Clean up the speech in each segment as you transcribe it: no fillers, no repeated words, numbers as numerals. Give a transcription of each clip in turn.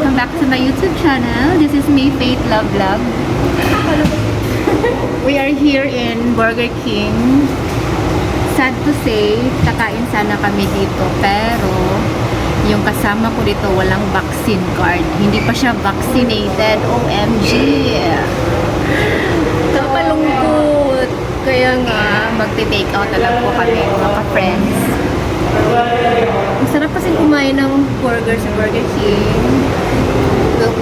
welcome back to my YouTube channel. This is me, Faith Love Love. We are here in Burger King. Sad to say, kakain sana kami dito, pero yung kasama ko dito walang vaccine card. Hindi pa siya vaccinated. OMG! Kapalungkot! Kaya nga, magte-take out na lang po kami mga friends. Masarap kasi kumain ng burger sa Burger King. Look.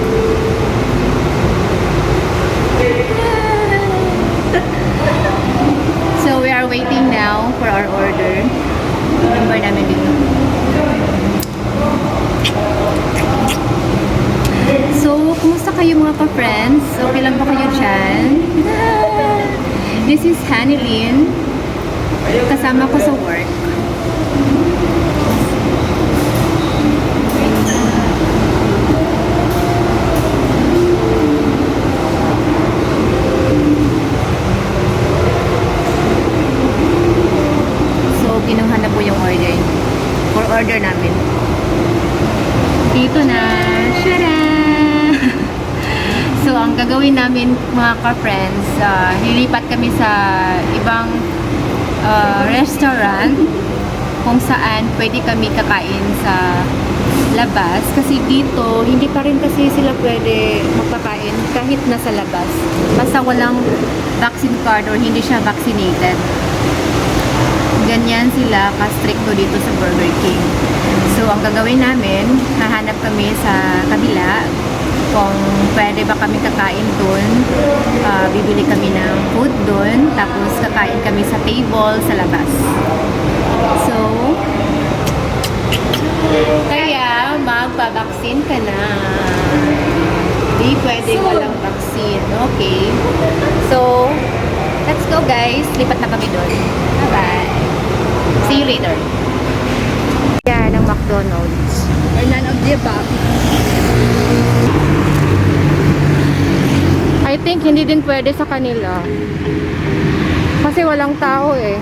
So we are waiting now for our order. Number namin dito. So, kumusta kayo mga ka-friends? Okay lang ba kayo dyan? This is Hanilyn. Kasama ko sa work. Kinuha na po yung order for order namin. Dito na. Shara! So, ang gagawin namin mga ka-friends, nilipat kami sa ibang restaurant kung saan pwede kami kakain sa labas. Kasi dito, hindi pa rin kasi sila pwede magpakain kahit nasa labas. Basta walang vaccine card or hindi siya vaccinated. Ganyan sila ka-stricto dito sa Burger King. So, ang gagawin namin, hahanap kami sa kabila kung pwede ba kami kakain dun. Bibili kami ng food dun, tapos kakain kami sa table sa labas. So, kaya magpa-vaccine ka na. Di pwede walang vaccine. Okay. So, let's go guys. Lipat na kami dun. Bye-bye. See you later. Yan ang McDonald's. Or none of the above. I think hindi din pwede sa kanila. Kasi walang tao eh.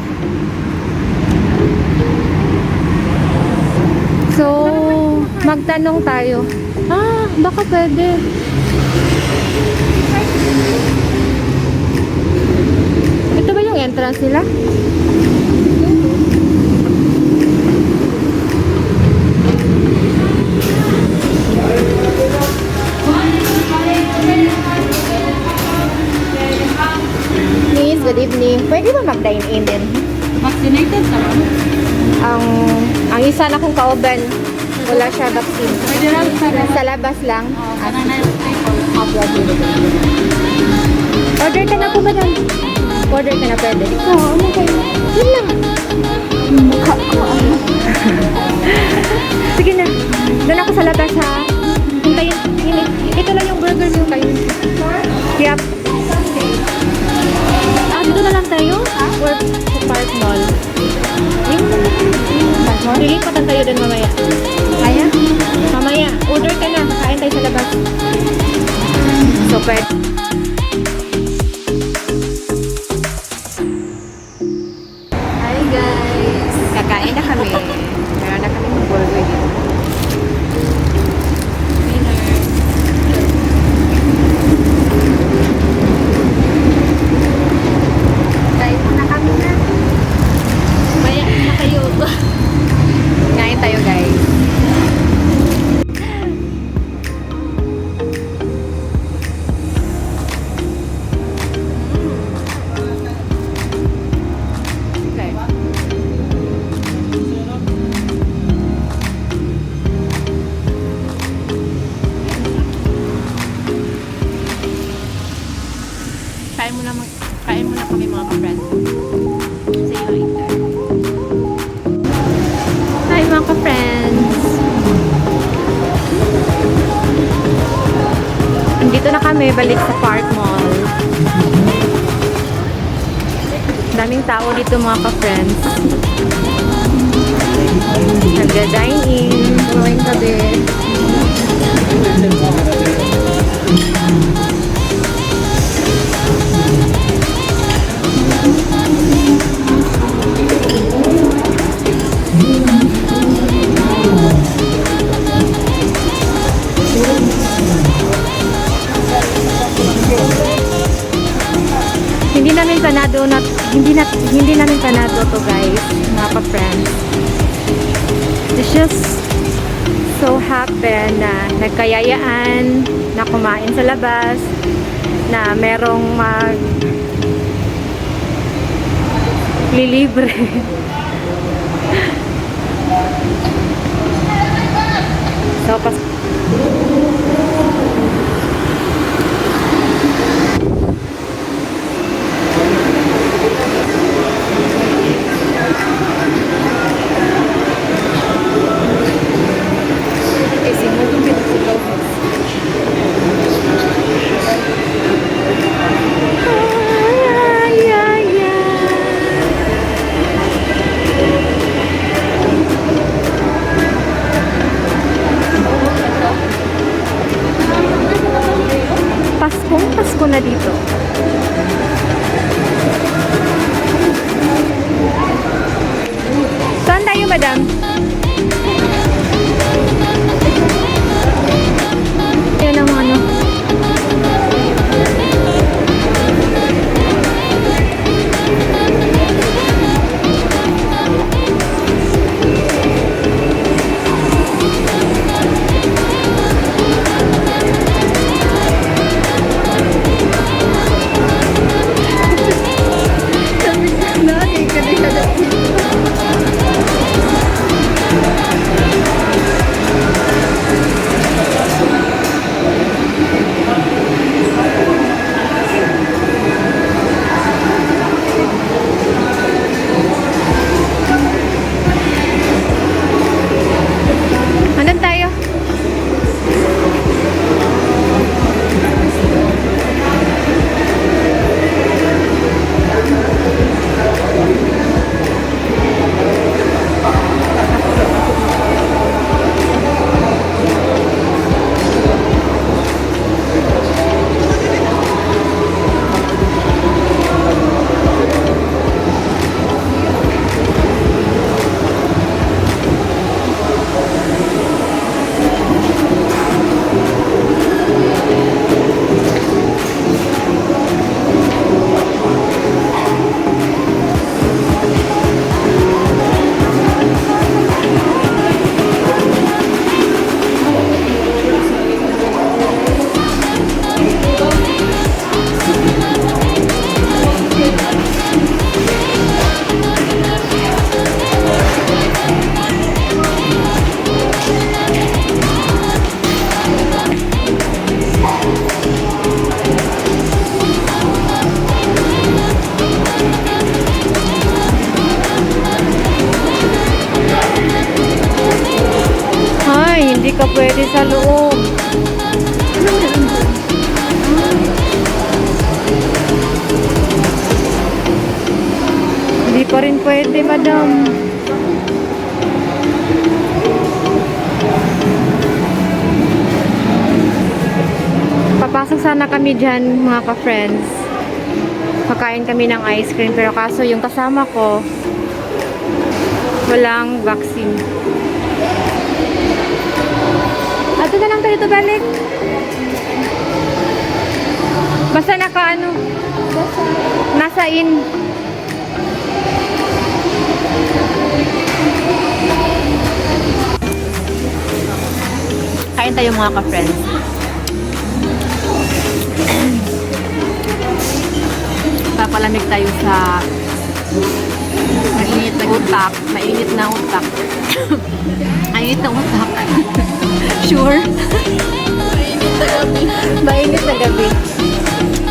So, magtanong tayo. Baka pwede. Ito ba yung entrance nila? Miss, good evening. Pwede ba mag-dine-in din? Vaccinated ka ba? Ang isa na kong kauban, wala siya vaccine. Pwede lang Sa labas lang. Sana na yung table. Order ka na po ba doon? Order ka na pwede? Oo, ano kayo? Yun lang. Mukha ko ano. Sige na. Doon ako sa labas ha. Hintayin. Ito lang yung burger nyo kayo. Yup. Dito na lang tayo? Or sa Park Mall? Lilipatan tayo doon mamaya. Kaya? Mamaya. Order ka na. Kakain tayo sa labas. Super. Hi guys! Kakain na kami. Meron na kami ng burger dito. Kain na kami na. Maya na kayo. Kain tayo guys. Kain muna kami mga ka-friends. See you later. Hi mga ka-friends. Andito na kami balik sa Park Mall. Daming tao dito mga ka-friends. Nagda-dine-in. Kumain kami. hindi namin panado to guys, mga ka-friends. It's just so happen na nagkayayaan na kumain sa labas, na merong lilibre. So, Pasko na dito. Saan tayo, madam? Yan ang ano. Andan tayo? Ay, hindi ka pwede sa loob. Hindi pa rin pwede, madam. Papasok sana kami dyan, mga ka-friends. Kakain kami ng ice cream. Pero kaso yung kasama ko, walang vaccine. Ato na lang tayo ito balik. Basta naka ano, nasa in. Kain tayo mga ka-friends. Papalamig tayo sa mainit na utak. Mainit na utak. Mainit na utak. Sure? Mainit na gabi. Mainit na gabi.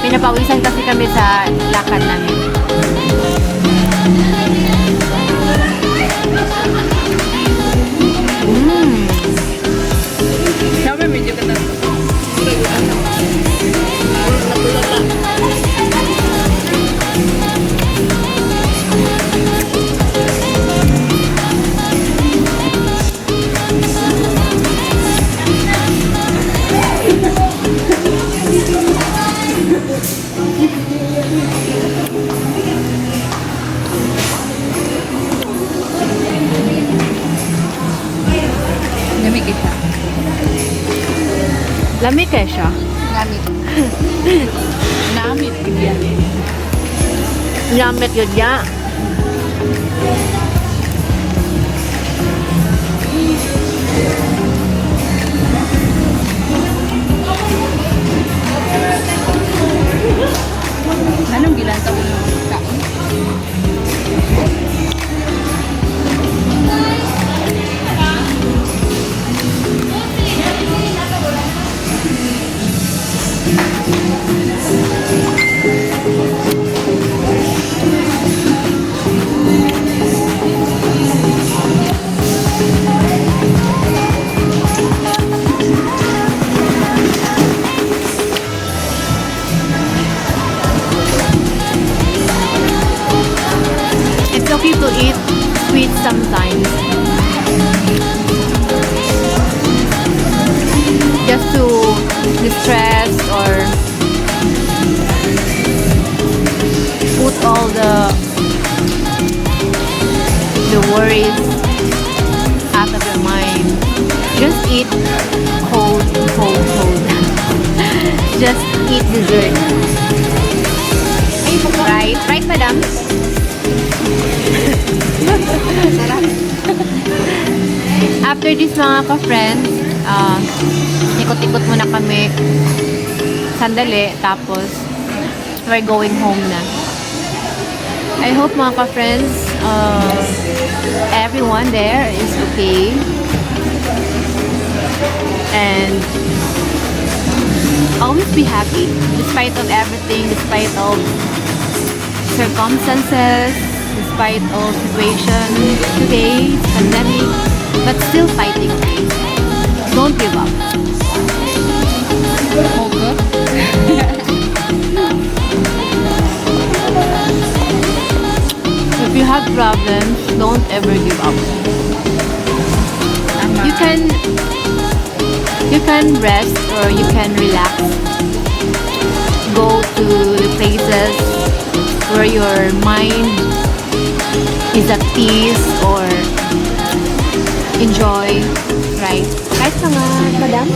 Pinapawisan kasi kami sa lakad namin. Sabi, medyo ka na. Lamig kaya siya. Gamit. Namit. Yamit yun ya. Anong bilang taon ng kain? It's okay to eat sweet sometimes. Just to distress or put all the worries out of your mind. Just eat cold. Just eat dessert. Right, madam? After this mga ka-friends, ikot-ikot muna kami sandali, tapos we're going home na. I hope mga ka-friends, everyone there is okay. And always be happy despite of everything, despite of circumstances, despite all situation today, pandemic, but still fighting, okay? Don't give up. If you have problems, don't ever give up. You can rest or you can relax. Go to the places where your mind is at peace or enjoy, right? Right ka nga, madam?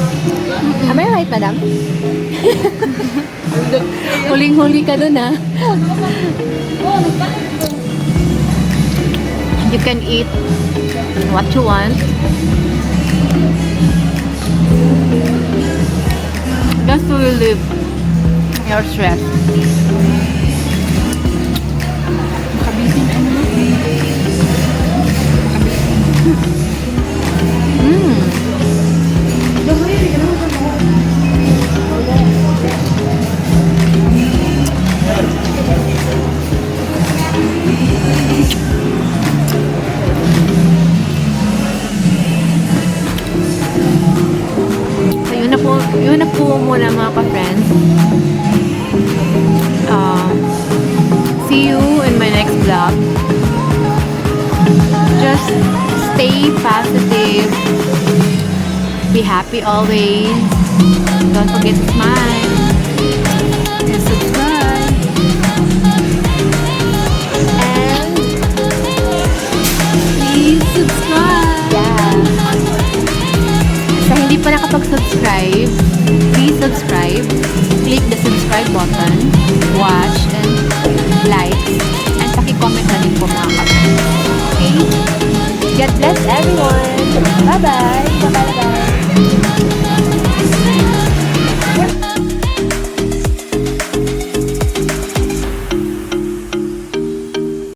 Am I right, madam? Huling-huli ka dun, ha? You can eat what you want. Just to relieve your stress. So yun na po muna mga ka-friends. See you in my next vlog. Just stay positive. Be happy always. Don't forget to smile. And subscribe. And please subscribe. Yeah. Sa hindi pa nakapag-subscribe, please subscribe. Click the subscribe button. Watch and like. And paki-comment na din po mga kapatid. Okay? God bless everyone. Bye-bye. Bye-bye.